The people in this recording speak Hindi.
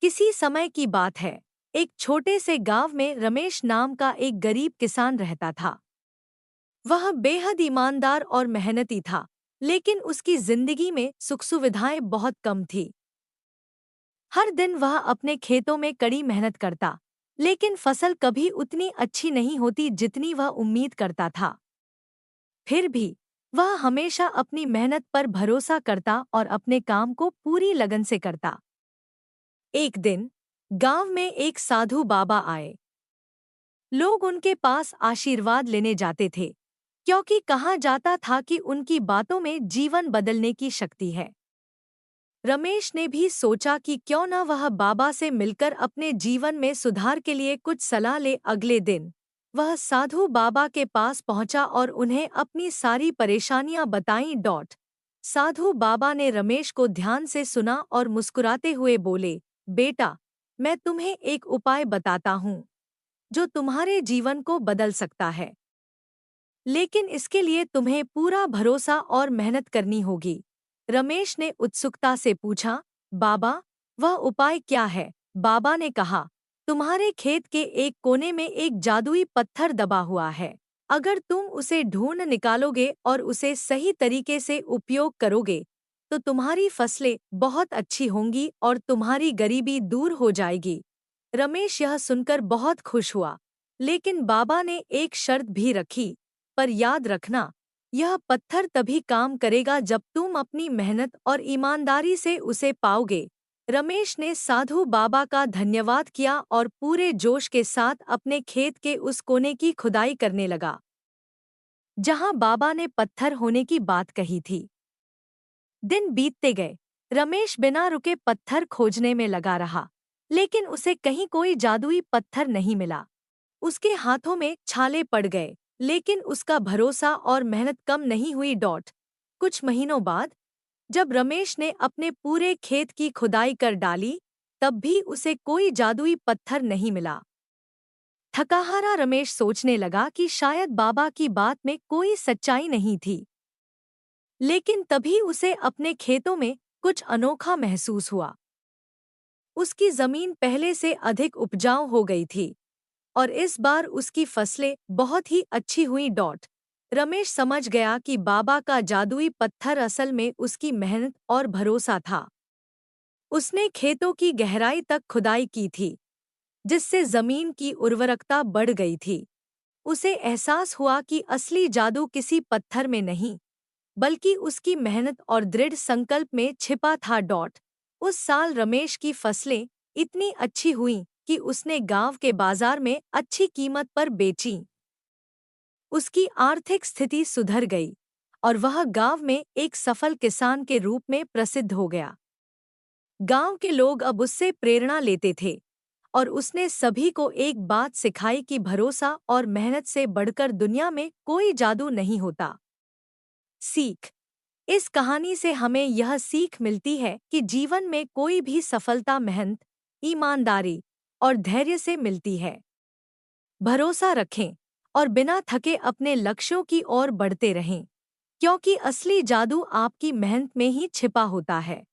किसी समय की बात है। एक छोटे से गांव में रमेश नाम का एक गरीब किसान रहता था। वह बेहद ईमानदार और मेहनती था, लेकिन उसकी जिंदगी में सुख सुविधाएं बहुत कम थी। हर दिन वह अपने खेतों में कड़ी मेहनत करता, लेकिन फसल कभी उतनी अच्छी नहीं होती जितनी वह उम्मीद करता था। फिर भी वह हमेशा अपनी मेहनत पर भरोसा करता और अपने काम को पूरी लगन से करता। एक दिन गांव में एक साधु बाबा आए। लोग उनके पास आशीर्वाद लेने जाते थे, क्योंकि कहा जाता था कि उनकी बातों में जीवन बदलने की शक्ति है। रमेश ने भी सोचा कि क्यों न वह बाबा से मिलकर अपने जीवन में सुधार के लिए कुछ सलाह ले। अगले दिन वह साधु बाबा के पास पहुंचा और उन्हें अपनी सारी परेशानियां बताईं। साधु बाबा ने रमेश को ध्यान से सुना और मुस्कुराते हुए बोले, बेटा, मैं तुम्हें एक उपाय बताता हूँ जो तुम्हारे जीवन को बदल सकता है। लेकिन इसके लिए तुम्हें पूरा भरोसा और मेहनत करनी होगी। रमेश ने उत्सुकता से पूछा, बाबा, वह उपाय क्या है? बाबा ने कहा, तुम्हारे खेत के एक कोने में एक जादुई पत्थर दबा हुआ है। अगर तुम उसे ढूंढ निकालोगे और उसे सही तरीके से उपयोग करोगे, तो तुम्हारी फसलें बहुत अच्छी होंगी और तुम्हारी गरीबी दूर हो जाएगी। रमेश यह सुनकर बहुत खुश हुआ, लेकिन बाबा ने एक शर्त भी रखी, पर याद रखना, यह पत्थर तभी काम करेगा जब तुम अपनी मेहनत और ईमानदारी से उसे पाओगे। रमेश ने साधु बाबा का धन्यवाद किया और पूरे जोश के साथ अपने खेत के उस कोने की खुदाई करने लगा, जहां बाबा ने पत्थर होने की बात कही थी। दिन बीतते गए। रमेश बिना रुके पत्थर खोजने में लगा रहा, लेकिन उसे कहीं कोई जादुई पत्थर नहीं मिला। उसके हाथों में छाले पड़ गए, लेकिन उसका भरोसा और मेहनत कम नहीं हुई। कुछ महीनों बाद जब रमेश ने अपने पूरे खेत की खुदाई कर डाली, तब भी उसे कोई जादुई पत्थर नहीं मिला। थकाहारा रमेश सोचने लगा कि शायद बाबा की बात में कोई सच्चाई नहीं थी। लेकिन तभी उसे अपने खेतों में कुछ अनोखा महसूस हुआ। उसकी जमीन पहले से अधिक उपजाऊ हो गई थी और इस बार उसकी फसलें बहुत ही अच्छी हुईं। रमेश समझ गया कि बाबा का जादुई पत्थर असल में उसकी मेहनत और भरोसा था। उसने खेतों की गहराई तक खुदाई की थी, जिससे जमीन की उर्वरकता बढ़ गई थी। उसे एहसास हुआ कि असली जादू किसी पत्थर में नहीं, बल्कि उसकी मेहनत और दृढ़ संकल्प में छिपा था। उस साल रमेश की फसलें इतनी अच्छी हुईं कि उसने गांव के बाजार में अच्छी कीमत पर बेचीं। उसकी आर्थिक स्थिति सुधर गई और वह गांव में एक सफल किसान के रूप में प्रसिद्ध हो गया। गांव के लोग अब उससे प्रेरणा लेते थे और उसने सभी को एक बात सिखाई कि भरोसा और मेहनत से बढ़कर दुनिया में कोई जादू नहीं होता। सीख। इस कहानी से हमें यह सीख मिलती है कि जीवन में कोई भी सफलता मेहनत, ईमानदारी और धैर्य से मिलती है। भरोसा रखें और बिना थके अपने लक्ष्यों की ओर बढ़ते रहें, क्योंकि असली जादू आपकी मेहनत में ही छिपा होता है।